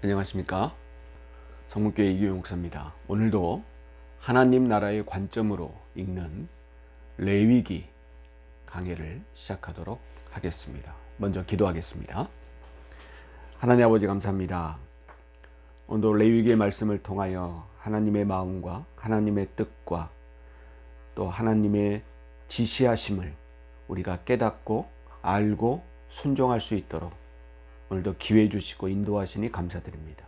안녕하십니까? 성문교회 이규영 목사입니다. 오늘도 하나님 나라의 관점으로 읽는 레위기 강해를 시작하도록 하겠습니다. 먼저 기도하겠습니다. 하나님 아버지 감사합니다. 오늘도 레위기의 말씀을 통하여 하나님의 마음과 하나님의 뜻과 또 하나님의 지시하심을 우리가 깨닫고 알고 순종할 수 있도록 오늘도 기회 주시고 인도하시니 감사드립니다.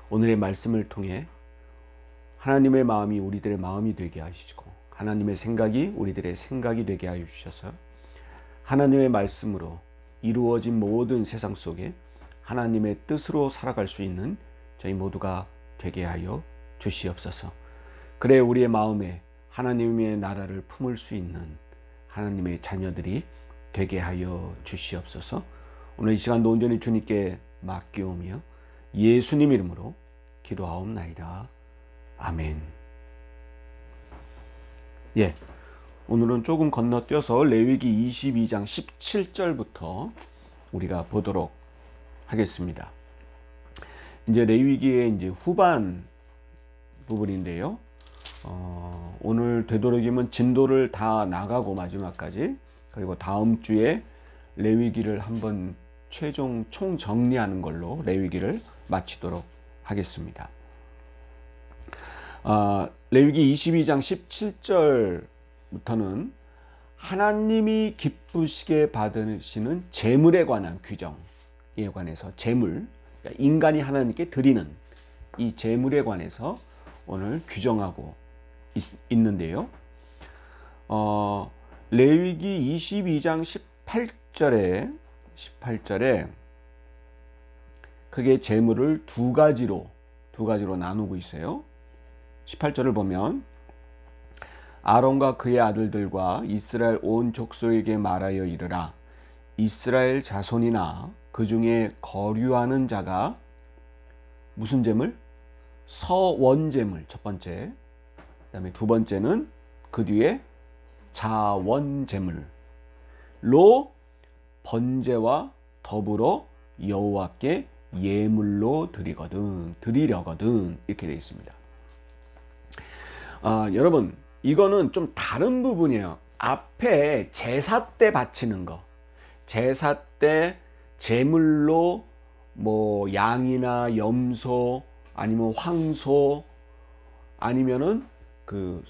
오늘의 말씀을 통해 하나님의 마음이 우리들의 마음이 되게 하시고 하나님의 생각이 우리들의 생각이 되게 하여 주셔서 하나님의 말씀으로 이루어진 모든 세상 속에 하나님의 뜻으로 살아갈 수 있는 저희 모두가 되게 하여 주시옵소서. 그래 우리의 마음에 하나님의 나라를 품을 수 있는 하나님의 자녀들이 되게 하여 주시옵소서. 오늘 이 시간도 온전히 주님께 맡기오며 예수님 이름으로 기도하옵나이다. 아멘. 오늘은 조금 건너뛰어서 레위기 22장 17절부터 우리가 보도록 하겠습니다. 이제 레위기의 이제 후반 부분인데요. 오늘 되도록이면 진도를 다 나가고 마지막까지, 그리고 다음 주에 레위기를 한번 최종 총정리하는 걸로 레위기를 마치도록 하겠습니다. 레위기 22장 17절부터는 하나님이 기쁘시게 받으시는 제물에 관한 규정에 관해서 제물, 인간이 하나님께 드리는 이 제물에 관해서 오늘 규정하고 있는데요. 레위기 22장 18절에 그게 제물을 두 가지로 나누고 있어요. 18절을 보면 아론과 그의 아들들과 이스라엘 온 족속에게 말하여 이르라. 이스라엘 자손이나 그 중에 거류하는 자가 무슨 제물? 서원제물 첫 번째, 그 다음에 두 번째는 그 뒤에 자원제물로 번제와 더불어 여호와께 예물로 드리려거든 이렇게 되어 있습니다. 여러분, 이거는 좀 다른 부분이에요. 앞에 제사 때 바치는 거, 제사 때 제물로 뭐 양이나 염소 아니면 황소 아니면은 그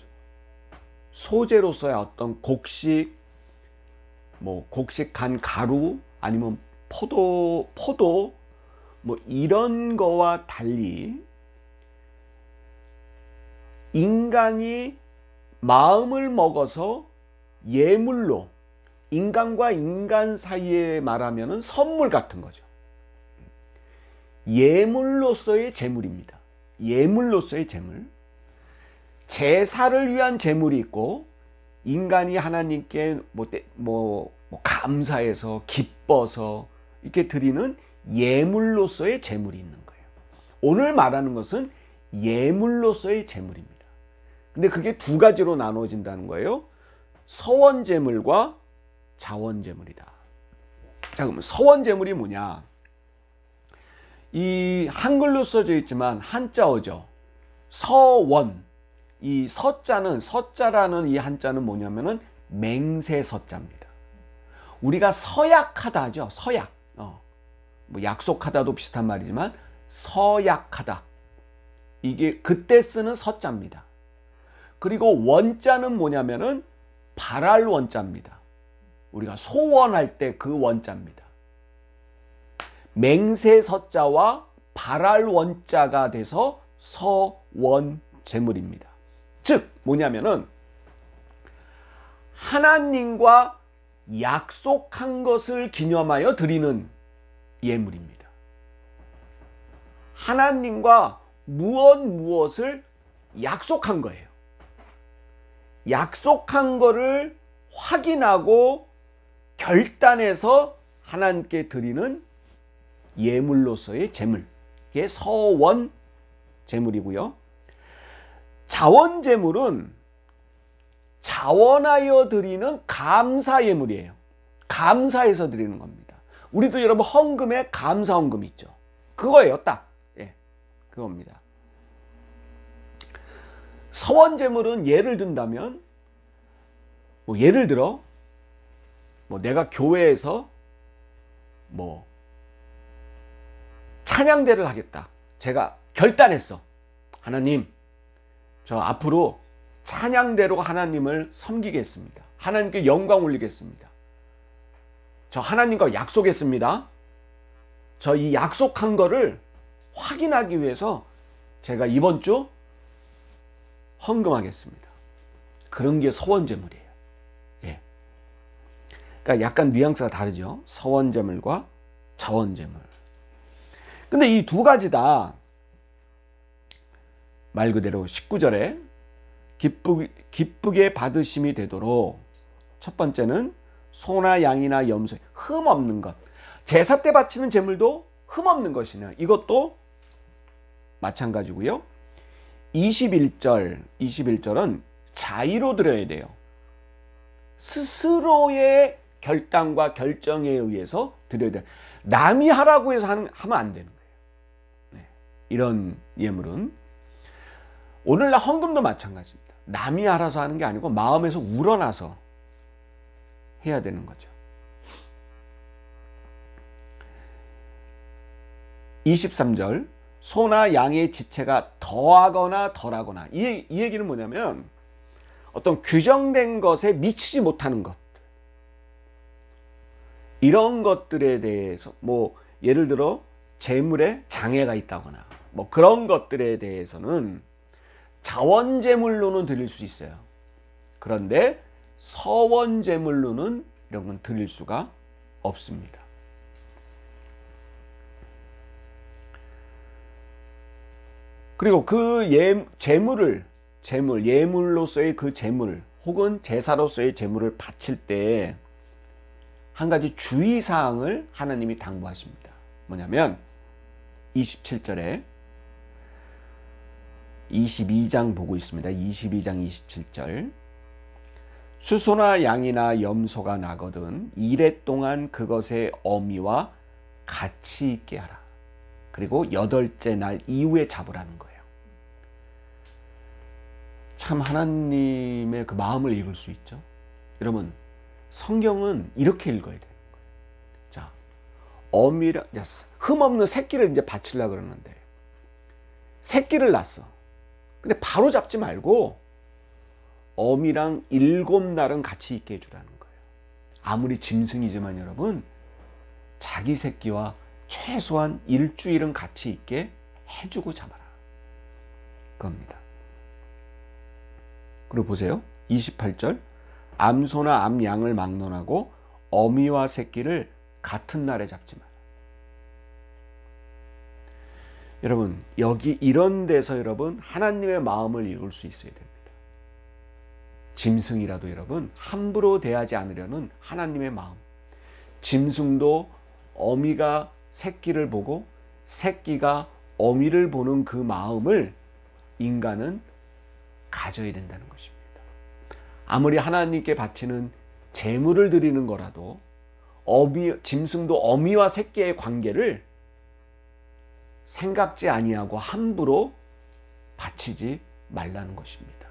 소재로서의 어떤 곡식, 뭐 곡식 간 가루 아니면 포도 뭐 이런 거와 달리 인간이 마음을 먹어서 예물로, 인간과 인간 사이에 말하면은 선물 같은 거죠. 예물로서의 제물입니다. 예물로서의 제물. 제사를 위한 제물이 있고, 인간이 하나님께 감사해서 기뻐서 이렇게 드리는 예물로서의 제물이 있는 거예요. 오늘 말하는 것은 예물로서의 제물입니다. 근데 그게 두 가지로 나눠진다는 거예요. 서원제물과 자원제물이다. 자, 그럼 서원제물이 뭐냐? 이 한글로 써져 있지만 한자어죠. 서원. 이 서자라는 이 한자는 뭐냐면은 맹세서자입니다. 우리가 서약하다 하죠. 서약. 뭐 약속하다도 비슷한 말이지만 서약하다. 이게 그때 쓰는 서자입니다. 그리고 원자는 뭐냐면은 바랄 원자입니다. 우리가 소원할 때 그 원자입니다. 맹세서자와 바랄 원자가 돼서 서원제물입니다. 즉 뭐냐면은 하나님과 약속한 것을 기념하여 드리는 예물입니다. 하나님과 무엇을 약속한 거예요. 약속한 거를 확인하고 결단해서 하나님께 드리는 예물로서의 제물, 이게 서원 제물이고요. 자원 제물은 자원하여 드리는 감사 예물이에요. 감사해서 드리는 겁니다. 우리도 여러분 헌금에 감사 헌금 있죠. 그거예요. 딱 그겁니다. 서원제물은 예를 든다면 뭐 예를 들어 뭐 내가 교회에서 뭐 찬양대를 하겠다. 제가 결단했어. 하나님, 저 앞으로 찬양대로 하나님을 섬기겠습니다. 하나님께 영광 올리겠습니다. 저 하나님과 약속했습니다. 저 이 약속한 거를 확인하기 위해서 제가 이번 주 헌금하겠습니다. 그런 게 서원제물이에요. 예. 그러니까 약간 뉘앙스가 다르죠. 서원제물과 자원제물. 근데 이 두 가지 다 말 그대로 19절에 기쁘게 받으심이 되도록 첫 번째는 소나 양이나 염소 흠 없는 것. 제사 때 바치는 제물도 흠 없는 것이냐. 이것도 마찬가지고요. 21절은 자의로 드려야 돼요. 스스로의 결단과 결정에 의해서 드려야 돼요. 남이 하라고 해서 하면 안 되는 거예요. 네. 이런 예물은 오늘날 헌금도 마찬가지입니다. 남이 알아서 하는 게 아니고 마음에서 우러나서 해야 되는 거죠. 23절 소나 양의 지체가 더하거나 덜하거나 이 얘기는 뭐냐면 어떤 규정된 것에 미치지 못하는 것 이런 것들에 대해서 뭐 예를 들어 재물에 장애가 있다거나 뭐 그런 것들에 대해서는 자원제물로는 드릴 수 있어요. 그런데 서원제물로는 이런 건 드릴 수가 없습니다. 그리고 그 예물로서의 그 재물 혹은 제사로서의 재물을 바칠 때 한 가지 주의사항을 하나님이 당부하십니다. 뭐냐면 27절에 22장 보고 있습니다. 22장 27절 수소나 양이나 염소가 나거든 이레 동안 그것의 어미와 같이 있게 하라. 그리고 8째 날 이후에 잡으라는 거예요. 참 하나님의 그 마음을 읽을 수 있죠. 여러분 성경은 이렇게 읽어야 되는 거예요. 자, 어미랑 흠없는 새끼를 이제 바치려고 그러는데 새끼를 낳았어. 근데 바로 잡지 말고 어미랑 7날은 같이 있게 해주라는 거예요. 아무리 짐승이지만 여러분 자기 새끼와 최소한 일주일은 같이 있게 해주고 잡아라. 그겁니다. 그리고 보세요. 28절 암소나 암양을 막론하고 어미와 새끼를 같은 날에 잡지 마라. 여러분 여기 이런 데서 여러분 하나님의 마음을 읽을 수 있어야 됩니다. 짐승이라도 여러분 함부로 대하지 않으려는 하나님의 마음. 짐승도 어미가 새끼를 보고 새끼가 어미를 보는 그 마음을 인간은 가져야 된다는 것입니다. 아무리 하나님께 바치는 제물을 드리는 거라도 짐승도 어미와 새끼의 관계를 생각지 아니하고 함부로 바치지 말라는 것입니다.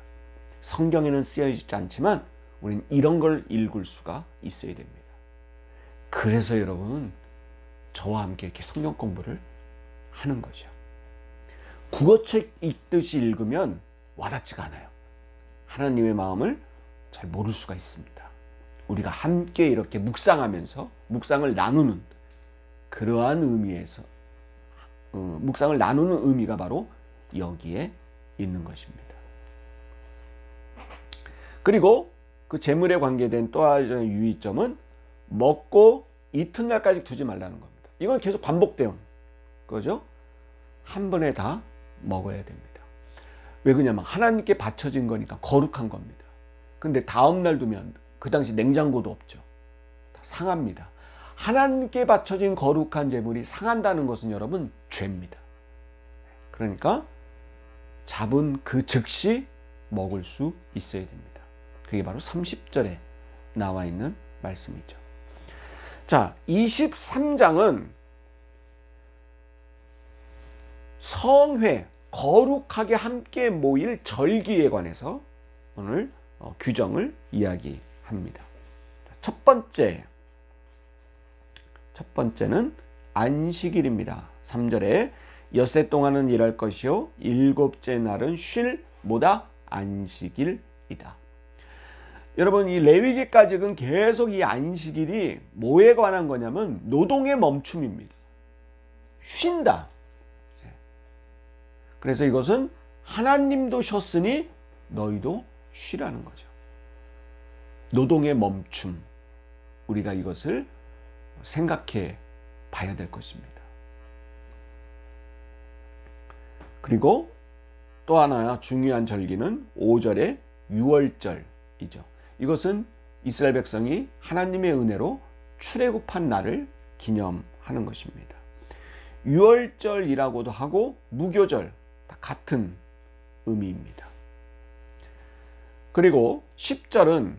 성경에는 쓰여있지 않지만 우리는 이런 걸 읽을 수가 있어야 됩니다. 그래서 여러분 저와 함께 이렇게 성경 공부를 하는 거죠. 국어책 읽듯이 읽으면 와닿지가 않아요. 하나님의 마음을 잘 모를 수가 있습니다. 우리가 함께 이렇게 묵상하면서 묵상을 나누는 그러한 의미에서 묵상을 나누는 의미가 바로 여기에 있는 것입니다. 그리고 그 재물에 관계된 또 하나의 유의점은 먹고 이튿날까지 두지 말라는 겁니다. 이건 계속 반복되는 거죠. 한 번에 다 먹어야 됩니다. 왜 그러냐면 하나님께 바쳐진 거니까 거룩한 겁니다. 근데 다음날 두면 그 당시 냉장고도 없죠. 다 상합니다. 하나님께 바쳐진 거룩한 제물이 상한다는 것은 여러분 죄입니다. 그러니까 잡은 그 즉시 먹을 수 있어야 됩니다. 그게 바로 30절에 나와 있는 말씀이죠. 자, 23장은 성회, 거룩하게 함께 모일 절기에 관해서 오늘 규정을 이야기합니다. 첫 번째는 안식일입니다. 3절에 엿새 동안은 일할 것이요 일곱째 날은 쉴 뭐다? 안식일이다. 여러분, 이 레위기까지는 계속 이 안식일이 뭐에 관한 거냐면 노동의 멈춤입니다. 쉰다. 그래서 이것은 하나님도 쉬었으니 너희도 쉬라는 거죠. 노동의 멈춤. 우리가 이것을 생각해 봐야 될 것입니다. 그리고 또 하나 중요한 절기는 5절의 유월절이죠. 이것은 이스라엘 백성이 하나님의 은혜로 출애굽한 날을 기념하는 것입니다. 유월절이라고도 하고 무교절 다 같은 의미입니다. 그리고 10절은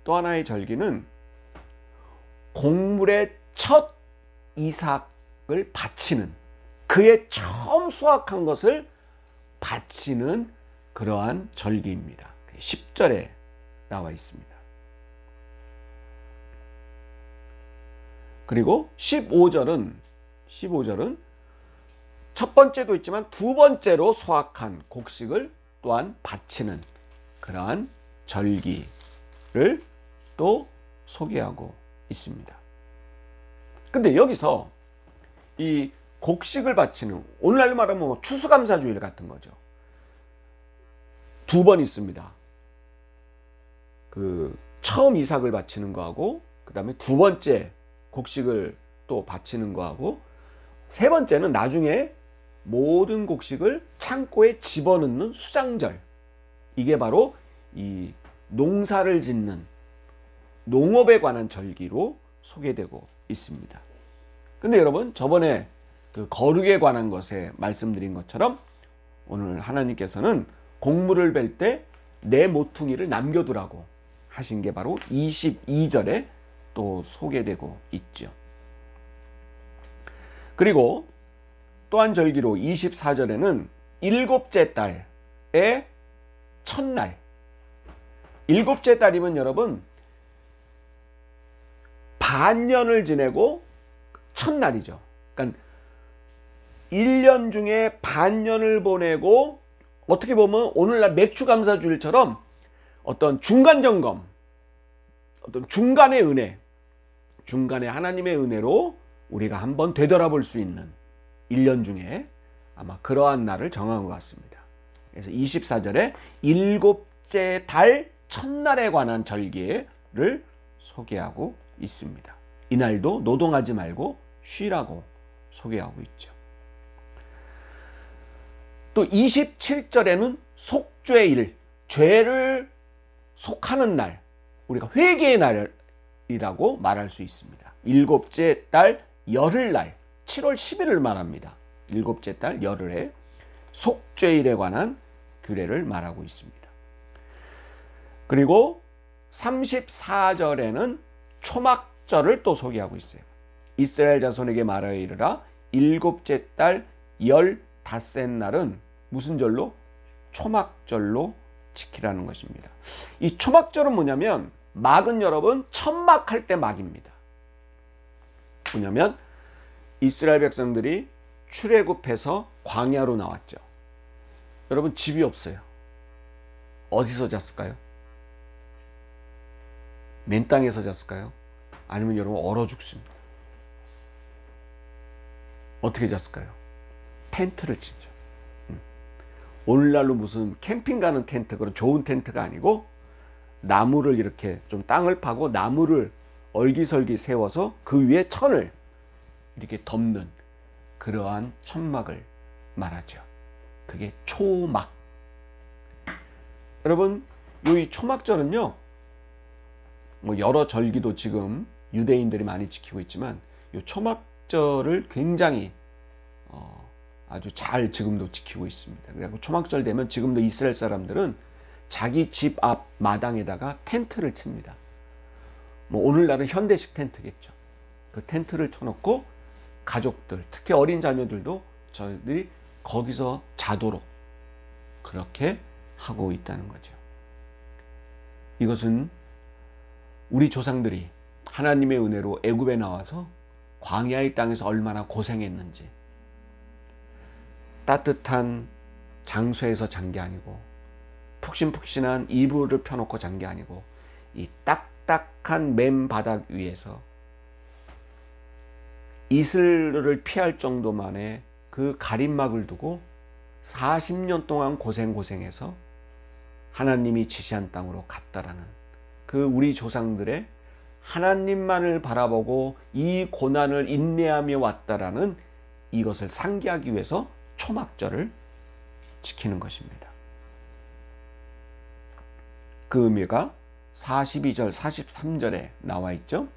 또 하나의 절기는 곡물의 첫 이삭을 바치는, 그의 처음 수확한 것을 바치는 그러한 절기입니다. 10절에 나와 있습니다. 그리고 15절은 첫 번째도 있지만 두 번째로 수확한 곡식을 또한 바치는 그러한 절기를 또 소개하고 있습니다. 근데 여기서 이 곡식을 바치는, 오늘날로 말하면 추수감사주일 같은 거죠. 두 번 있습니다. 그 처음 이삭을 바치는 거하고, 그 다음에 두 번째 곡식을 또 바치는 거하고, 세 번째는 나중에 모든 곡식을 창고에 집어넣는 수장절. 이게 바로 이 농사를 짓는 농업에 관한 절기로 소개되고 있습니다. 근데 여러분, 저번에 그 거룩에 관한 것에 말씀드린 것처럼 오늘 하나님께서는 곡물을 벨 때 내 모퉁이를 남겨두라고 하신 게 바로 22절에 또 소개되고 있죠. 그리고 또한 절기로 24절에는 일곱째 달의 첫날. 일곱째 달이면 여러분 반년을 지내고 첫날이죠. 그러니까 1년 중에 반년을 보내고, 어떻게 보면 오늘날 맥주감사주일처럼 어떤 중간 점검, 어떤 중간의 은혜, 중간에 하나님의 은혜로 우리가 한번 되돌아볼 수 있는 1년 중에 아마 그러한 날을 정한 것 같습니다. 그래서 24절에 일곱째 달 첫날에 관한 절기를 소개하고 있습니다. 이날도 노동하지 말고 쉬라고 소개하고 있죠. 또 27절에는 속죄일, 죄를 속하는 날, 우리가 회개의 날이라고 말할 수 있습니다. 일곱째 달 열흘날, 7월 10일을 말합니다. 일곱째 달 열흘에 속죄일에 관한 규례를 말하고 있습니다. 그리고 34절에는 초막절을 또 소개하고 있어요. 이스라엘 자손에게 말하여 이르라, 일곱째 달 15째 날은 무슨 절로? 초막절로 지키라는 것입니다. 이 초막절은 뭐냐면, 막은 여러분 천막할 때 막입니다. 뭐냐면 이스라엘 백성들이 출애굽해서 광야로 나왔죠. 여러분 집이 없어요. 어디서 잤을까요? 맨 땅에서 잤을까요? 아니면 여러분 얼어 죽습니다. 어떻게 잤을까요? 텐트를 치죠. 오늘날로 무슨 캠핑 가는 텐트, 그런 좋은 텐트가 아니고 나무를 이렇게 좀 땅을 파고 나무를 얼기설기 세워서 그 위에 천을 이렇게 덮는 그러한 천막을 말하죠. 그게 초막. 여러분, 이 초막절은요, 뭐 여러 절기도 지금 유대인들이 많이 지키고 있지만 이 초막절을 굉장히 아주 잘 지금도 지키고 있습니다. 그리고 초막절 되면 지금도 이스라엘 사람들은 자기 집 앞 마당에다가 텐트를 칩니다. 뭐 오늘날은 현대식 텐트겠죠. 그 텐트를 쳐놓고 가족들, 특히 어린 자녀들도 저희들이 거기서 자도록 그렇게 하고 있다는 거죠. 이것은 우리 조상들이 하나님의 은혜로 애굽에 나와서 광야의 땅에서 얼마나 고생했는지, 따뜻한 장소에서 잔 게 아니고 푹신푹신한 이불을 펴놓고 잔 게 아니고 이 딱딱한 맨바닥 위에서 이슬을 피할 정도만의 그 가림막을 두고 40년 동안 고생해서 하나님이 지시한 땅으로 갔다라는 그 우리 조상들의 하나님만을 바라보고 이 고난을 인내하며 왔다라는 이것을 상기하기 위해서 초막절을 지키는 것입니다. 그 의미가 42절, 43절에 나와 있죠.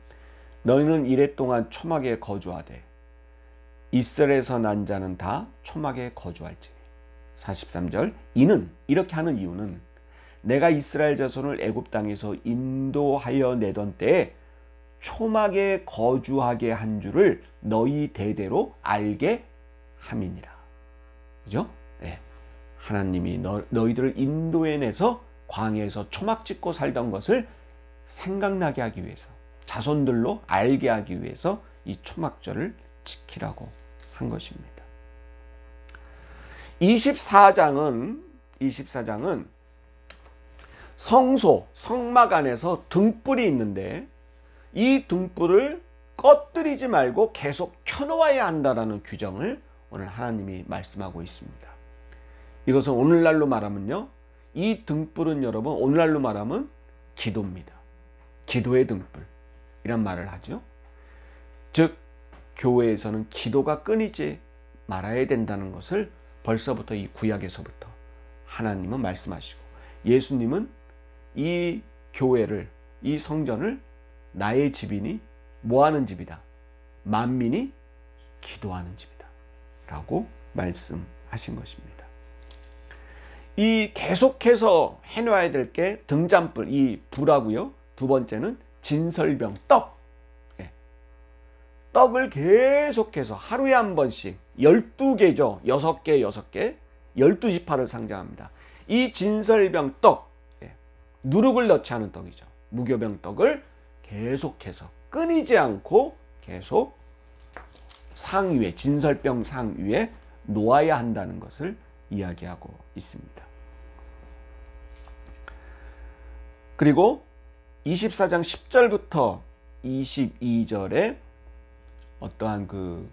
너희는 이래 동안 초막에 거주하되 이스라엘에서 난 자는 다 초막에 거주할지니. 43절 이는, 이렇게 하는 이유는 내가 이스라엘 자손을 애굽 땅에서 인도하여 내던 때에 초막에 거주하게 한 줄을 너희 대대로 알게 함이니라. 그죠? 네. 하나님이 너희들을 인도해내서 광야에서 초막 짓고 살던 것을 생각나게 하기 위해서, 자손들로 알게 하기 위해서 이 초막절을 지키라고 한 것입니다. 24장은 성소, 성막 안에서 등불이 있는데 이 등불을 꺼뜨리지 말고 계속 켜놓아야 한다는 규정을 오늘 하나님이 말씀하고 있습니다. 이것은 오늘날로 말하면요, 이 등불은 여러분 오늘날로 말하면 기도입니다. 기도의 등불 이란 말을 하죠. 즉 교회에서는 기도가 끊이지 말아야 된다는 것을 벌써부터 이 구약에서부터 하나님은 말씀하시고, 예수님은 이 교회를, 이 성전을 나의 집이니 뭐하는 집이다? 만민이 기도하는 집이다 라고 말씀하신 것입니다. 이 계속해서 해놔야 될 게 등잔불, 이 불하고요. 두 번째는 진설병, 떡. 떡을 계속해서 하루에 한 번씩 12개죠. 6개 12지파를 상징합니다. 이 진설병 떡, 누룩을 넣지 않은 떡이죠. 무교병 떡을 계속해서 끊이지 않고 계속 상 위에, 진설병 상 위에 놓아야 한다는 것을 이야기하고 있습니다. 그리고 24장 10절부터 22절에 어떠한 그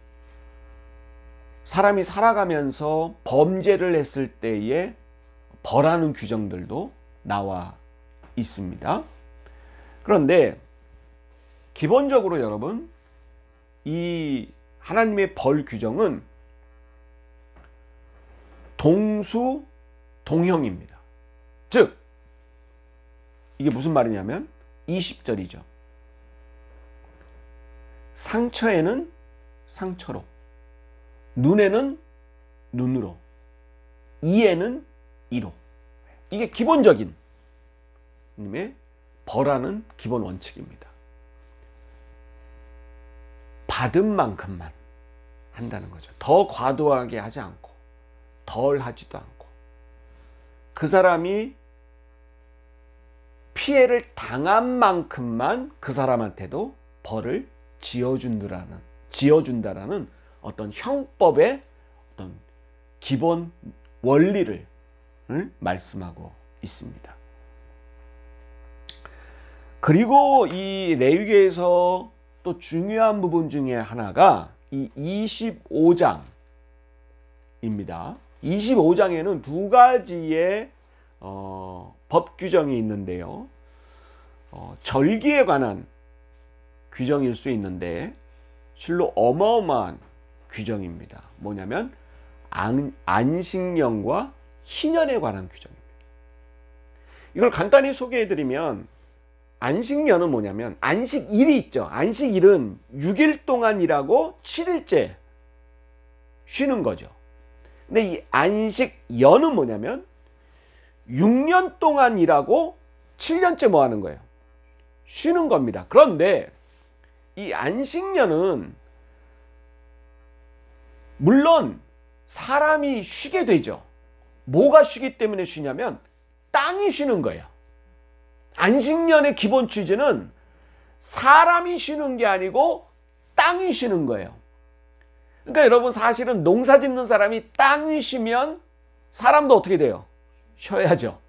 사람이 살아가면서 범죄를 했을 때에 벌하는 규정들도 나와 있습니다. 그런데 기본적으로 여러분, 이 하나님의 벌 규정은 동수동형입니다. 즉 이게 무슨 말이냐면 20절이죠. 상처에는 상처로, 눈에는 눈으로, 이에는 이로. 이게 기본적인 님의 벌하는 기본 원칙입니다. 받은 만큼만 한다는 거죠. 더 과도하게 하지 않고 덜 하지도 않고, 그 사람이 피해를 당한 만큼만 그 사람한테도 벌을 지어준다라는 어떤 형법의 어떤 기본 원리를 말씀하고 있습니다. 그리고 이 레위기에서 또 중요한 부분 중에 하나가 이 25장입니다. 25장에는 두 가지의 법 규정이 있는데요. 절기에 관한 규정일 수 있는데 실로 어마어마한 규정입니다. 뭐냐면 안식년과 희년에 관한 규정입니다. 이걸 간단히 소개해드리면, 안식년은 뭐냐면 안식일이 있죠. 안식일은 6일 동안 일하고 7일째 쉬는 거죠. 근데 이 안식년은 뭐냐면 6년 동안 일하고 7년째 뭐 하는 거예요? 쉬는 겁니다. 그런데 이 안식년은 물론 사람이 쉬게 되죠. 뭐가 쉬기 때문에 쉬냐면 땅이 쉬는 거예요. 안식년의 기본 취지는 사람이 쉬는 게 아니고 땅이 쉬는 거예요. 그러니까 여러분, 사실은 농사 짓는 사람이 땅이 쉬면 사람도 어떻게 돼요? 쉬어야죠.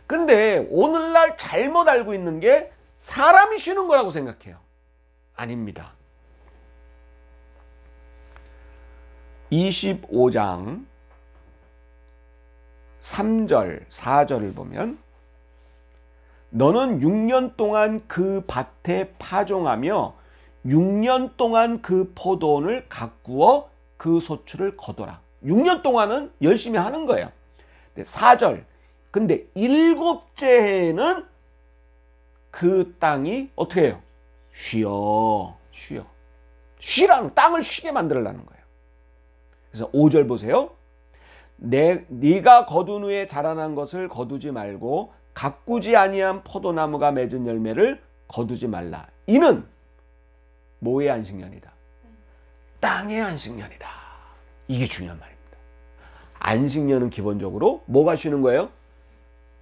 근데 오늘날 잘못 알고 있는 게 사람이 쉬는 거라고 생각해요. 아닙니다. 25장 3절, 4절을 보면 너는 6년 동안 그 밭에 파종하며 6년 동안 그 포도원을 가꾸어 그 소출을 거둬라. 6년 동안은 열심히 하는 거예요. 4절, 근데 7째 해에는 그 땅이 어떻게 해요? 쉬어. 쉬라는, 땅을 쉬게 만들라는 거예요. 그래서 5절 보세요. 네가 거둔 후에 자라난 것을 거두지 말고 가꾸지 아니한 포도나무가 맺은 열매를 거두지 말라. 이는 뭐의 안식년이다? 땅의 안식년이다. 이게 중요한 말입니다. 안식년은 기본적으로 뭐가 쉬는 거예요?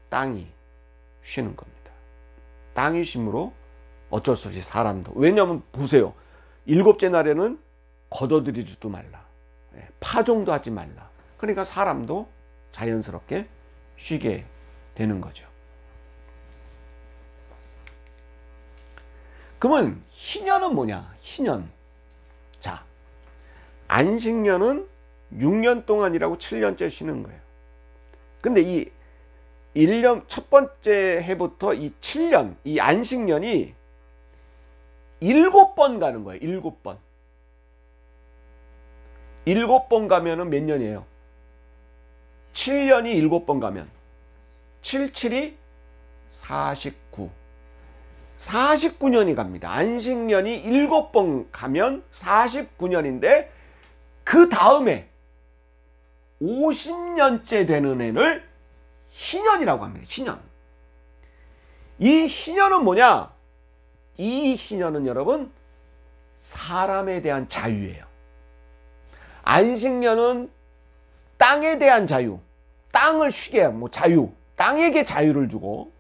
땅이 쉬는 겁니다. 땅이 쉼으로 어쩔 수 없이 사람도. 왜냐하면 보세요. 7째 날에는 거둬들이지도 말라. 파종도 하지 말라. 그러니까 사람도 자연스럽게 쉬게 되는 거죠. 그러면 희년은 뭐냐? 희년. 자, 안식년은 6년 동안이라고 7년째 쉬는 거예요. 근데 이 1년 첫 번째 해부터 이 7년, 이 안식년이 7번 가는 거예요. 7번. 7번 가면은 몇 년이에요? 7년이 7번 가면 7, 7이 49. 49년이 갑니다. 안식년이 7번 가면 49년인데 그 다음에 50년째 되는 해를 희년이라고 합니다. 희년. 이 희년은 뭐냐? 이 희년은 여러분 사람에 대한 자유예요. 안식년은 땅에 대한 자유, 땅을 쉬게 뭐 자유, 땅에게 자유를 주고,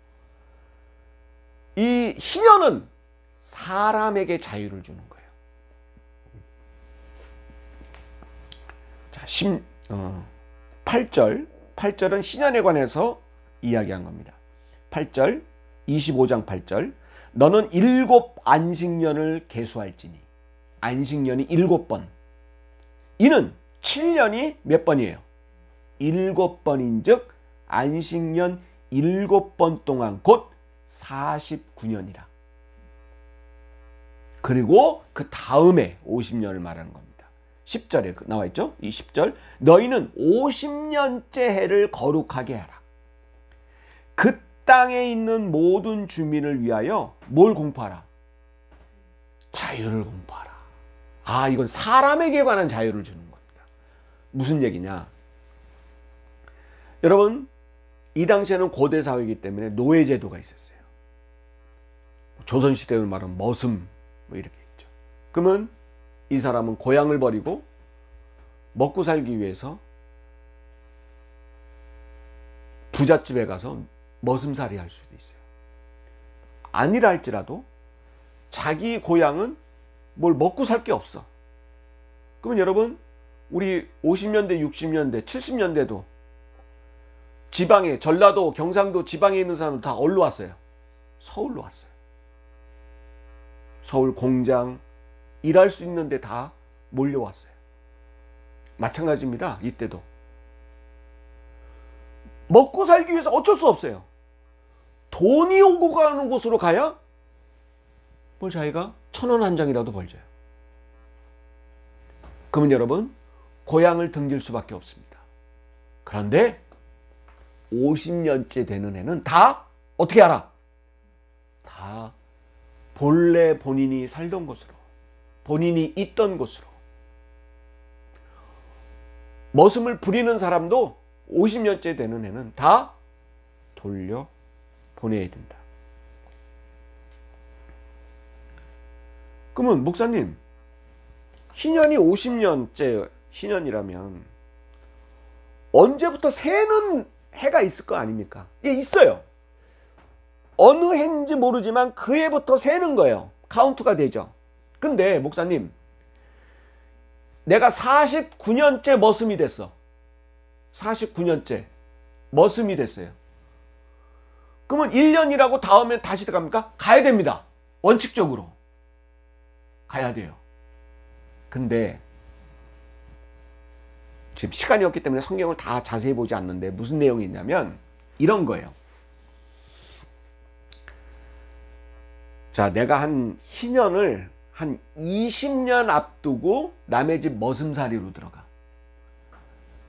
이 희년은 사람에게 자유를 주는 거예요. 자, 8절은 희년에 관해서 이야기한 겁니다. 8절, 25장 8절. 너는 7 안식년을 계수할지니. 안식년이 7번. 이는 7년이 몇 번이에요? 7번인 즉 안식년 7번 동안 곧 49년이라. 그리고 그 다음에 50년을 말하는 겁니다. 10절에 나와 있죠? 이 10절. 너희는 50년째 해를 거룩하게 하라. 그 땅에 있는 모든 주민을 위하여 뭘 공포하라? 자유를 공포하라. 아, 이건 사람에게 관한 자유를 주는 겁니다. 무슨 얘기냐? 여러분, 이 당시에는 고대 사회이기 때문에 노예제도가 있었어요. 조선시대로 말하면 머슴 뭐 이렇게 있죠. 그러면 이 사람은 고향을 버리고 먹고 살기 위해서 부잣집에 가서 머슴살이 할 수도 있어요. 아니라 할지라도 자기 고향은 뭘 먹고 살 게 없어. 그러면 여러분, 우리 50년대, 60년대, 70년대도 지방에, 전라도, 경상도 지방에 있는 사람들 다 어디로 왔어요? 서울로 왔어요. 서울 공장, 일할 수 있는데 다 몰려왔어요. 마찬가지입니다. 이때도. 먹고 살기 위해서 어쩔 수 없어요. 돈이 오고 가는 곳으로 가야 뭘 자기가 1,000원 한 장이라도 벌져요. 그러면 여러분, 고향을 등질 수밖에 없습니다. 그런데 50년째 되는 애는 다 어떻게 알아? 다 본래 본인이 살던 곳으로, 본인이 있던 곳으로. 머슴을 부리는 사람도 50년째 되는 애는 다 돌려 보내야 된다. 그러면 목사님, 희년이 50년째 희년이라면 언제부터 새는 해가 있을 거 아닙니까? 이게 있어요. 어느 해인지 모르지만 그 해부터 새는 거예요. 카운트가 되죠. 근데 목사님, 내가 49년째 머슴이 됐어. 49년째 머슴이 됐어요. 그러면 1년이라고 다음에 다시 들어갑니까? 가야 됩니다. 원칙적으로 가야 돼요. 근데 지금 시간이 없기 때문에 성경을 다 자세히 보지 않는데 무슨 내용이 있냐면 이런 거예요. 자, 내가 한 희년을 한 20년 앞두고 남의 집 머슴살이로 들어가.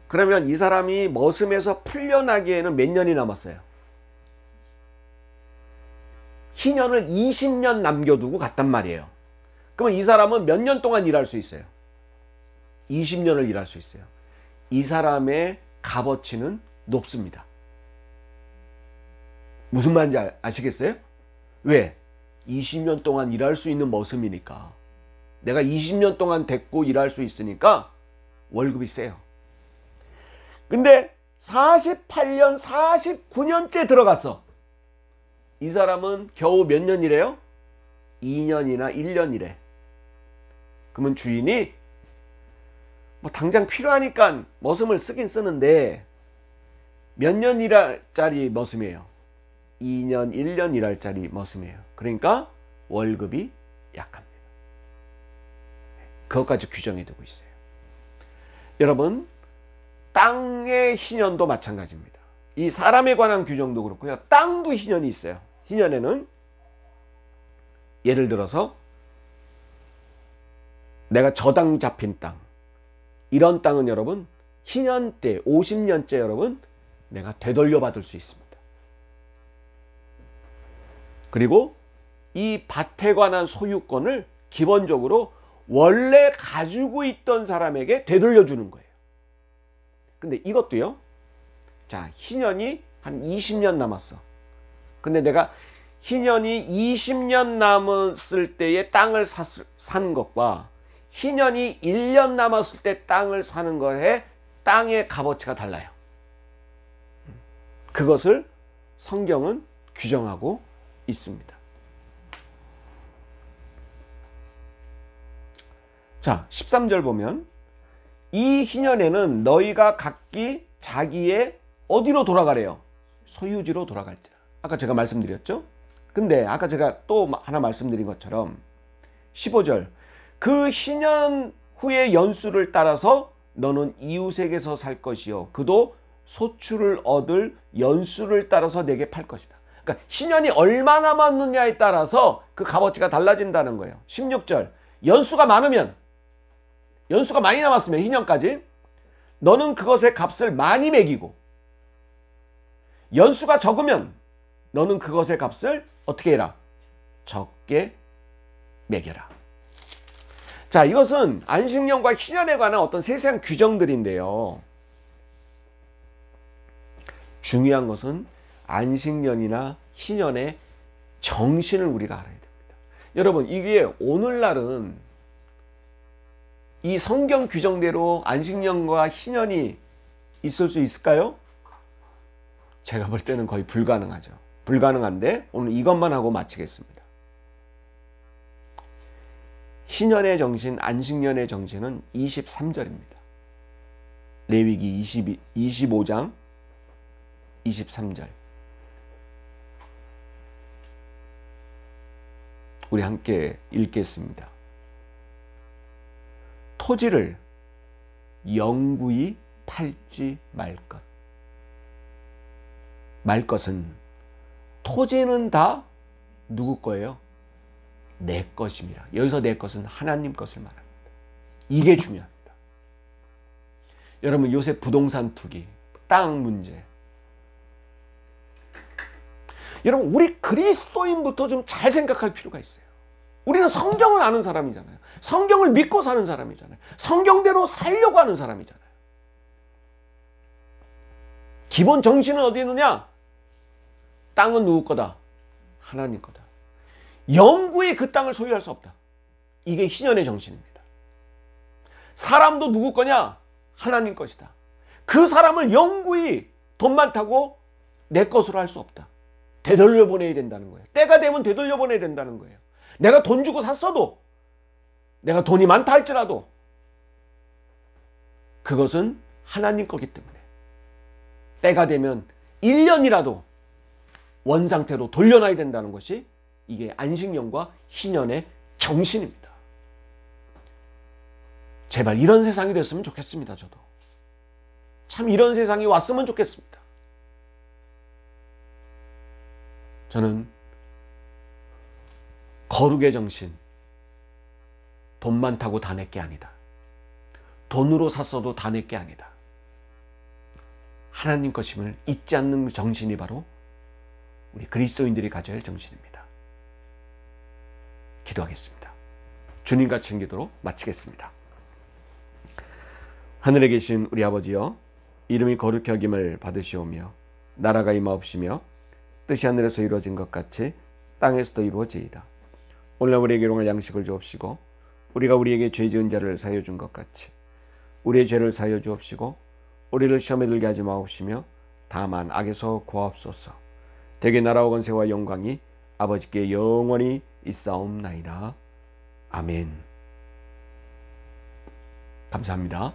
그러면 이 사람이 머슴에서 풀려나기에는 몇 년이 남았어요? 희년을 20년 남겨두고 갔단 말이에요. 그러면 이 사람은 몇 년 동안 일할 수 있어요? 20년을 일할 수 있어요. 이 사람의 값어치는 높습니다. 무슨 말인지 아시겠어요? 왜? 20년 동안 일할 수 있는 머슴이니까. 내가 20년 동안 됐고 일할 수 있으니까 월급이 세요. 근데 48년, 49년째 들어갔어. 이 사람은 겨우 몇 년 일해요? 2년이나 1년 일해. 그러면 주인이 뭐 당장 필요하니까 머슴을 쓰긴 쓰는데 몇 년 일할 짜리 머슴이에요? 2년, 1년 일할 짜리 머슴이에요. 그러니까 월급이 약합니다. 그것까지 규정해 두고 있어요. 여러분, 땅의 희년도 마찬가지입니다. 이 사람에 관한 규정도 그렇고요. 땅도 희년이 있어요. 희년에는 예를 들어서 내가 저당 잡힌 땅, 이런 땅은 여러분 희년 때 50년째 여러분 내가 되돌려 받을 수 있습니다. 그리고 이 밭에 관한 소유권을 기본적으로 원래 가지고 있던 사람에게 되돌려 주는 거예요. 근데 이것도요. 자, 희년이 한 20년 남았어. 근데 내가 희년이 20년 남았을 때의 땅을 산 것과 희년이 1년 남았을 때 땅을 사는 거에 땅의 값어치가 달라요. 그것을 성경은 규정하고 있습니다. 자, 13절 보면 이 희년에는 너희가 각기 자기의 어디로 돌아가래요? 소유지로 돌아갈지라. 아까 제가 말씀드렸죠? 근데 아까 제가 또 하나 말씀드린 것처럼 15절 그 희년 후의 연수를 따라서 너는 이웃에게서 살 것이요 그도 소출을 얻을 연수를 따라서 내게 팔 것이다. 그러니까 희년이 얼마 남았느냐에 따라서 그 값어치가 달라진다는 거예요. 16절 연수가 많으면, 연수가 많이 남았으면 희년까지 너는 그것의 값을 많이 매기고, 연수가 적으면 너는 그것의 값을 어떻게 해라? 적게 매겨라. 자, 이것은 안식년과 희년에 관한 어떤 세세한 규정들인데요. 중요한 것은 안식년이나 희년의 정신을 우리가 알아야 됩니다. 여러분, 이게 오늘날은 이 성경 규정대로 안식년과 희년이 있을 수 있을까요? 제가 볼 때는 거의 불가능하죠. 불가능한데 오늘 이것만 하고 마치겠습니다. 희년의 정신, 안식년의 정신은 23절입니다. 레위기 25장 23절. 우리 함께 읽겠습니다. 토지를 영구히 팔지 말 것. 말 것은 토지는 다 누구 거예요? 내 것입니다. 여기서 내 것은 하나님 것을 말합니다. 이게 중요합니다. 여러분, 요새 부동산 투기, 땅 문제. 여러분, 우리 그리스도인부터 좀 잘 생각할 필요가 있어요. 우리는 성경을 아는 사람이잖아요. 성경을 믿고 사는 사람이잖아요. 성경대로 살려고 하는 사람이잖아요. 기본 정신은 어디 있느냐? 땅은 누구 거다? 하나님 거다. 영구히 그 땅을 소유할 수 없다. 이게 희년의 정신입니다. 사람도 누구 거냐? 하나님 것이다. 그 사람을 영구히 돈 많다고 내 것으로 할 수 없다. 되돌려보내야 된다는 거예요. 때가 되면 되돌려보내야 된다는 거예요. 내가 돈 주고 샀어도, 내가 돈이 많다 할지라도 그것은 하나님 거기 때문에 때가 되면 1년이라도 원상태로 돌려놔야 된다는 것이 이게 안식년과 희년의 정신입니다. 제발 이런 세상이 됐으면 좋겠습니다. 저도 참 이런 세상이 왔으면 좋겠습니다. 저는 거룩의 정신, 돈 많다고 다 내 게 아니다. 돈으로 샀어도 다 내 게 아니다. 하나님 것임을 잊지 않는 정신이 바로 우리 그리스도인들이 가져야 할 정신입니다. 기도하겠습니다. 주님 같은 기도로 마치겠습니다. 하늘에 계신 우리 아버지여, 이름이 거룩히 여김을 받으시오며 나라가 임하옵시며 뜻이 하늘에서 이루어진 것 같이 땅에서도 이루어지이다. 오늘 우리에게 일용할 양식을 주옵시고 우리가 우리에게 죄 지은 자를 사하여 준 것 같이 우리의 죄를 사하여 주옵시고 우리를 시험에 들게 하지 마옵시며 다만 악에서 구하옵소서. 대개 나라와 권세와 영광이 아버지께 영원히 있사옵나이다. 아멘. 감사합니다.